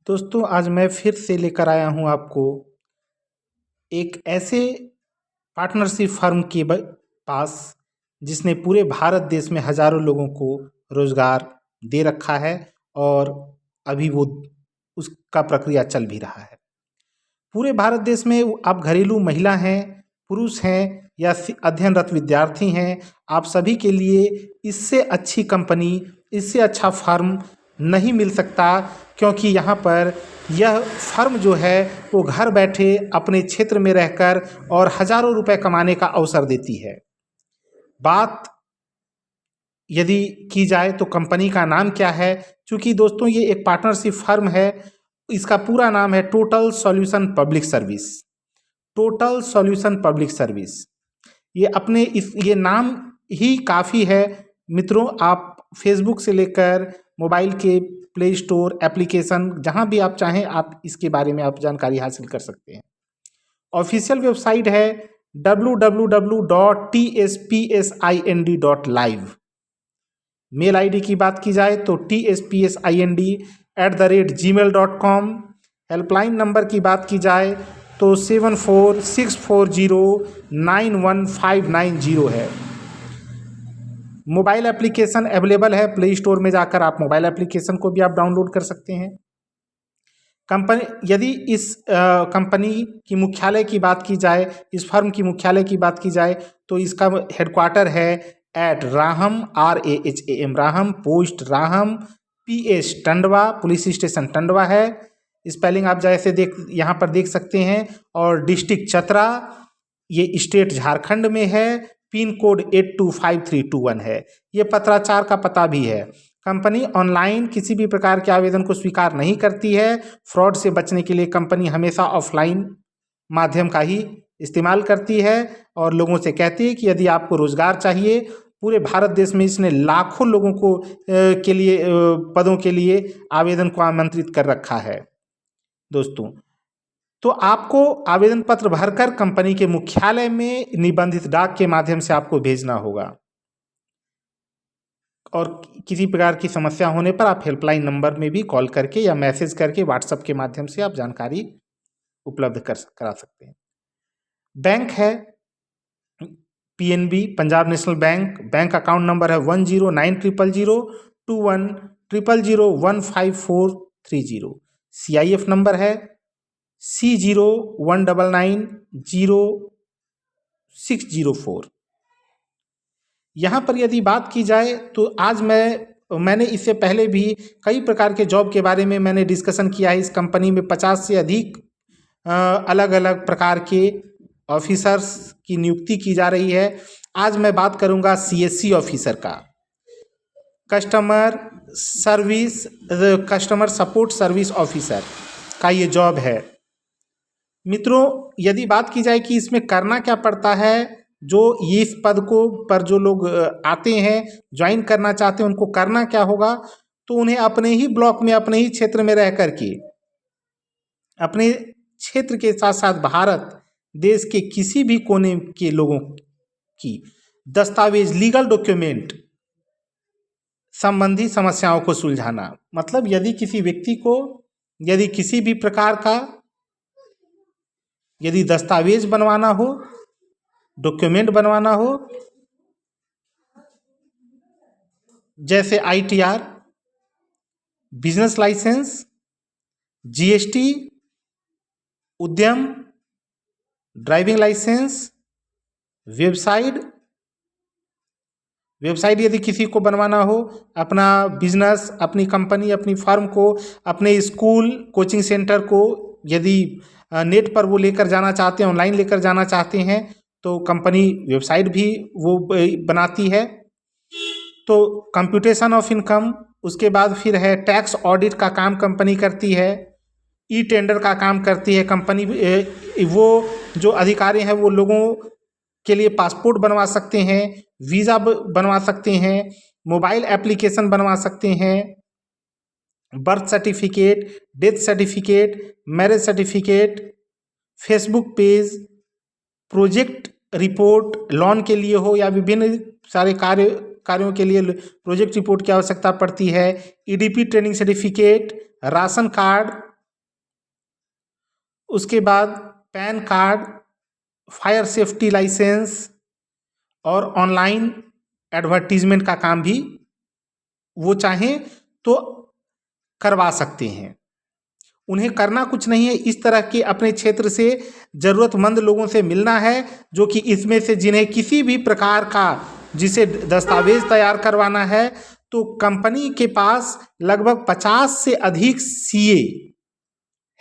दोस्तों आज मैं फिर से लेकर आया हूँ आपको एक ऐसे पार्टनरशिप फर्म के पास जिसने पूरे भारत देश में हजारों लोगों को रोजगार दे रखा है और अभी वो उसका प्रक्रिया चल भी रहा है। पूरे भारत देश में आप घरेलू महिला हैं, पुरुष हैं या अध्ययनरत विद्यार्थी हैं, आप सभी के लिए इससे अच्छी कंपनी, इससे अच्छा फर्म नहीं मिल सकता, क्योंकि यहाँ पर यह फर्म जो है वो घर बैठे अपने क्षेत्र में रहकर और हजारों रुपए कमाने का अवसर देती है। बात यदि की जाए तो कंपनी का नाम क्या है, क्योंकि दोस्तों ये एक पार्टनरशिप फर्म है। इसका पूरा नाम है total solution public service. Total solution public service ये नाम ही काफ़ी है मित्रों। आप फेसबुक से लेकर मोबाइल के प्ले स्टोर एप्लीकेशन जहां भी आप चाहें आप इसके बारे में आप जानकारी हासिल कर सकते हैं। ऑफिशियल वेबसाइट है www.tspsind.live। मेल आईडी की बात की जाए तो tspsind@gmail.com। हेल्पलाइन नंबर की बात की जाए तो 7464091590 है। मोबाइल एप्लीकेशन अवेलेबल है, प्ले स्टोर में जाकर आप मोबाइल एप्लीकेशन को भी आप डाउनलोड कर सकते हैं। यदि इस कंपनी की मुख्यालय की बात की जाए, इस फर्म की मुख्यालय की बात की जाए तो इसका हेडक्वार्टर है एट राहम RAHAM राहम, पोस्ट राहम, PS Tandwa, police station Tandwa है। स्पेलिंग आप जैसे यहाँ पर देख सकते हैं। और डिस्ट्रिक्ट चतरा, ये स्टेट झारखंड में है। पिन कोड 825321 है। ये पत्राचार का पता भी है। कंपनी ऑनलाइन किसी भी प्रकार के आवेदन को स्वीकार नहीं करती है। फ्रॉड से बचने के लिए कंपनी हमेशा ऑफलाइन माध्यम का ही इस्तेमाल करती है और लोगों से कहती है कि यदि आपको रोजगार चाहिए, पूरे भारत देश में इसने लाखों लोगों को के लिए पदों के लिए आवेदन को आमंत्रित कर रखा है दोस्तों। तो आपको आवेदन पत्र भरकर कंपनी के मुख्यालय में निबंधित डाक के माध्यम से आपको भेजना होगा। और किसी प्रकार की समस्या होने पर आप हेल्पलाइन नंबर में भी कॉल करके या मैसेज करके व्हाट्सएप के माध्यम से आप जानकारी उपलब्ध करा सकते हैं। बैंक है PNB, Punjab national bank. Bank account number है 1090002100015430। CIF नंबर है C01990604। यहाँ पर यदि बात की जाए तो आज मैंने इससे पहले भी कई प्रकार के जॉब के बारे में मैंने डिस्कशन किया है। इस कंपनी में 50 से अधिक अलग अलग प्रकार के ऑफिसर्स की नियुक्ति की जा रही है। आज मैं बात करूँगा CSC ऑफिसर का, कस्टमर सपोर्ट सर्विस ऑफिसर का ये जॉब है मित्रों। यदि बात की जाए कि इसमें करना क्या पड़ता है, जो इस पद को पर जो लोग आते हैं ज्वाइन करना चाहते हैं उनको करना क्या होगा, तो उन्हें अपने ही ब्लॉक में अपने ही क्षेत्र में रह करके अपने क्षेत्र के साथ साथ भारत देश के किसी भी कोने के लोगों की दस्तावेज, लीगल डॉक्यूमेंट संबंधी समस्याओं को सुलझाना। मतलब यदि किसी व्यक्ति को यदि किसी भी प्रकार का यदि दस्तावेज बनवाना हो, डॉक्यूमेंट बनवाना हो, जैसे ITR, बिजनेस लाइसेंस, GST, उद्यम, ड्राइविंग लाइसेंस, वेबसाइट यदि किसी को बनवाना हो, अपना बिजनेस, अपनी कंपनी, अपनी फर्म को, अपने स्कूल कोचिंग सेंटर को यदि नेट पर वो लेकर जाना चाहते हैं, ऑनलाइन लेकर जाना चाहते हैं, तो कंपनी वेबसाइट भी वो बनाती है। तो कंप्यूटेशन ऑफ इनकम, उसके बाद फिर है टैक्स ऑडिट का काम कंपनी करती है। टेंडर का काम करती है कंपनी। वो जो अधिकारी हैं वो लोगों के लिए पासपोर्ट बनवा सकते हैं, वीज़ा बनवा सकते हैं, मोबाइल एप्लीकेशन बनवा सकते हैं, birth certificate, death certificate, marriage certificate, Facebook page, project report, loan के लिए हो या विभिन्न सारे कार्यों के लिए प्रोजेक्ट रिपोर्ट की आवश्यकता पड़ती है। EDP training certificate, ration card, उसके बाद PAN card, fire safety licence और ऑनलाइन एडवर्टीजमेंट का काम भी वो चाहें तो करवा सकते हैं। उन्हें करना कुछ नहीं है, इस तरह के अपने क्षेत्र से ज़रूरतमंद लोगों से मिलना है, जो कि इसमें से जिन्हें किसी भी प्रकार का जिसे दस्तावेज तैयार करवाना है, तो कंपनी के पास लगभग 50 से अधिक सीए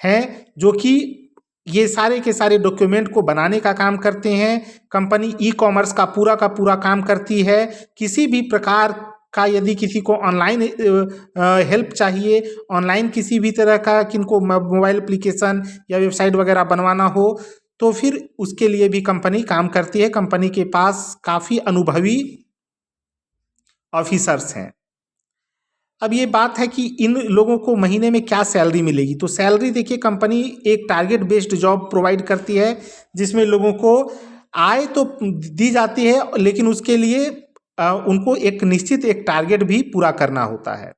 हैं जो कि ये सारे के सारे डॉक्यूमेंट को बनाने का काम करते हैं। कंपनी ई कॉमर्स का पूरा काम करती है। किसी भी प्रकार का यदि किसी को ऑनलाइन हेल्प चाहिए, ऑनलाइन किसी भी तरह का किनको मोबाइल एप्लीकेशन या वेबसाइट वगैरह बनवाना हो, तो फिर उसके लिए भी कंपनी काम करती है। कंपनी के पास काफ़ी अनुभवी ऑफिसर्स हैं। अब ये बात है कि इन लोगों को महीने में क्या सैलरी मिलेगी। तो सैलरी देखिए, कंपनी एक टारगेट बेस्ड जॉब प्रोवाइड करती है जिसमें लोगों को आय तो दी जाती है, लेकिन उसके लिए उनको एक निश्चित एक टारगेट भी पूरा करना होता है।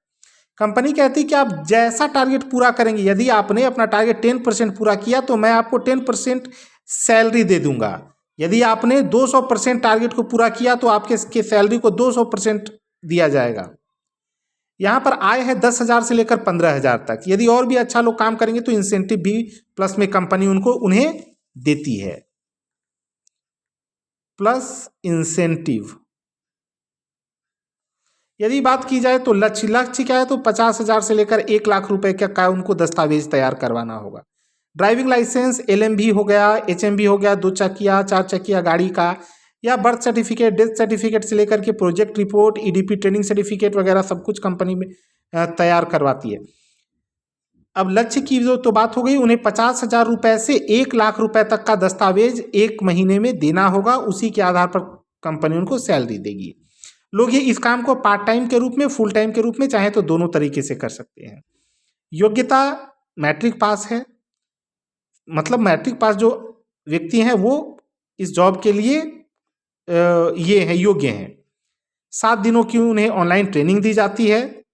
कंपनी कहती है कि आप जैसा टारगेट पूरा करेंगे, यदि आपने अपना टारगेट 10% पूरा किया तो मैं आपको 10% सैलरी दे दूंगा। यदि आपने 200% टारगेट को पूरा किया तो आपके सैलरी को 200% दिया जाएगा। यहाँ पर आय है 10,000 से लेकर 15,000 तक। यदि और भी अच्छा लोग काम करेंगे तो इंसेंटिव भी प्लस में कंपनी उन्हें देती है। प्लस इंसेंटिव यदि बात की जाए तो लक्ष्य क्या है, तो 50,000 से लेकर 1 लाख रुपए का उनको दस्तावेज तैयार करवाना होगा। ड्राइविंग लाइसेंस, LMB हो गया, HMB हो गया, 2 चकिया 4 चकिया गाड़ी का, या बर्थ सर्टिफिकेट, डेथ सर्टिफिकेट से लेकर के project report, EDP training certificate वगैरह सब कुछ कंपनी में तैयार करवाती है। अब लक्ष्य की जो तो बात हो गई, उन्हें 50,000 रुपए से 1 लाख रुपए तक का दस्तावेज 1 महीने में देना होगा। उसी के आधार पर कंपनी उनको सैलरी देगी। लोग ये इस काम को पार्ट टाइम के रूप में, फुल टाइम के रूप में चाहे तो दोनों तरीके से कर सकते हैं। योग्यता मैट्रिक पास है, मतलब मैट्रिक पास जो व्यक्ति हैं वो इस जॉब के लिए ये है योग्य हैं। 7 दिनों की उन्हें ऑनलाइन ट्रेनिंग दी जाती है।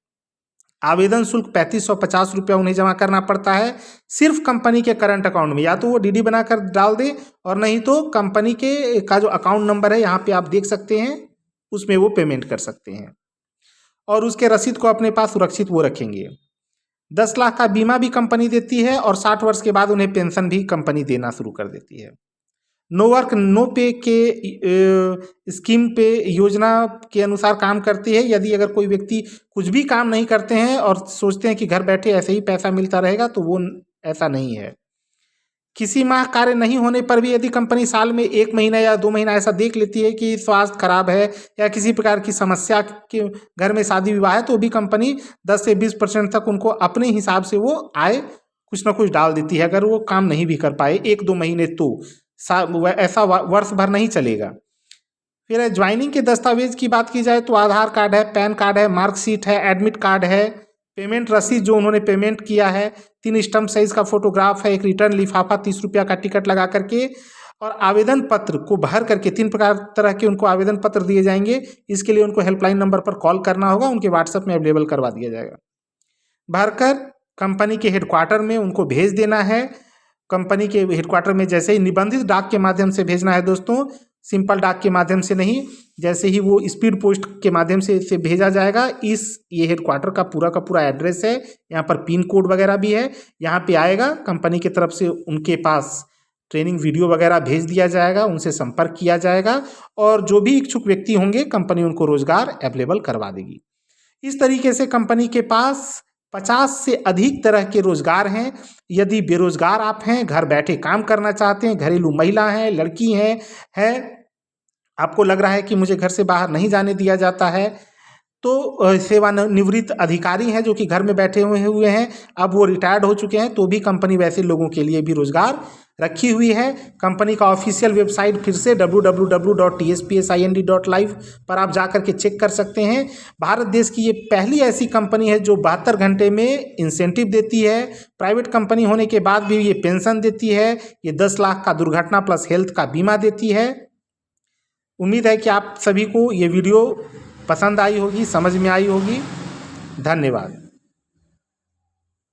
आवेदन शुल्क 3550 रुपया उन्हें जमा करना पड़ता है, सिर्फ कंपनी के करंट अकाउंट में। या तो वो DD बनाकर डाल दे, और नहीं तो कंपनी के का जो अकाउंट नंबर है यहाँ पे आप देख सकते हैं, उसमें वो पेमेंट कर सकते हैं। और उसके रसीद को अपने पास सुरक्षित वो रखेंगे। 10 लाख का बीमा भी कंपनी देती है, और 60 वर्ष के बाद उन्हें पेंशन भी कंपनी देना शुरू कर देती है। नो वर्क नो पे के स्कीम पे योजना के अनुसार काम करती है। यदि अगर कोई व्यक्ति कुछ भी काम नहीं करते हैं और सोचते हैं कि घर बैठे ऐसे ही पैसा मिलता रहेगा, तो वो ऐसा नहीं है। किसी माह कार्य नहीं होने पर भी यदि कंपनी साल में 1 महीना या 2 महीना ऐसा देख लेती है कि स्वास्थ्य खराब है या किसी प्रकार की समस्या के घर में शादी विवाह है, तो भी कंपनी 10 से 20% तक उनको अपने हिसाब से वो आय कुछ ना कुछ डाल देती है। अगर वो काम नहीं भी कर पाए 1-2 महीने, तो ऐसा वर्ष भर नहीं चलेगा। फिर ज्वाइनिंग के दस्तावेज की बात की जाए तो आधार कार्ड है, पैन कार्ड है, मार्कशीट है, एडमिट कार्ड है, पेमेंट रसीद जो उन्होंने पेमेंट किया है, 3 स्टम्प साइज का फोटोग्राफ है, एक रिटर्न लिफाफा 30 रुपया का टिकट लगा करके, और आवेदन पत्र को भर करके 3 तरह के उनको आवेदन पत्र दिए जाएंगे। इसके लिए उनको हेल्पलाइन नंबर पर कॉल करना होगा, उनके व्हाट्सएप में अवेलेबल करवा दिया जाएगा। भरकर कंपनी के हेडक्वार्टर में उनको भेज देना है। कंपनी के हेडक्वार्टर में जैसे ही निबंधित डाक के माध्यम से भेजना है दोस्तों, सिंपल डाक के माध्यम से नहीं, जैसे ही वो स्पीड पोस्ट के माध्यम से भेजा जाएगा। ये हेडक्वार्टर का पूरा एड्रेस है, यहाँ पर पिन कोड वगैरह भी है। यहाँ पे आएगा, कंपनी की तरफ से उनके पास ट्रेनिंग वीडियो वगैरह भेज दिया जाएगा, उनसे संपर्क किया जाएगा, और जो भी इच्छुक व्यक्ति होंगे कंपनी उनको रोजगार अवेलेबल करवा देगी। इस तरीके से कंपनी के पास 50 से अधिक तरह के रोजगार हैं। यदि बेरोजगार आप हैं, घर बैठे काम करना चाहते हैं, घरेलू महिला हैं, लड़की हैं, आपको लग रहा है कि मुझे घर से बाहर नहीं जाने दिया जाता है, तो सेवानिवृत्त अधिकारी हैं जो कि घर में बैठे हुए हैं, अब वो रिटायर्ड हो चुके हैं, तो भी कंपनी वैसे लोगों के लिए भी रोजगार रखी हुई है। कंपनी का ऑफिशियल वेबसाइट फिर से www.tspsind.live पर आप जाकर के चेक कर सकते हैं। भारत देश की ये पहली ऐसी कंपनी है जो 72 घंटे में इंसेंटिव देती है। प्राइवेट कंपनी होने के बाद भी ये पेंशन देती है। ये 10 लाख का दुर्घटना प्लस हेल्थ का बीमा देती है। उम्मीद है कि आप सभी को ये वीडियो पसंद आई होगी, समझ में आई होगी। धन्यवाद।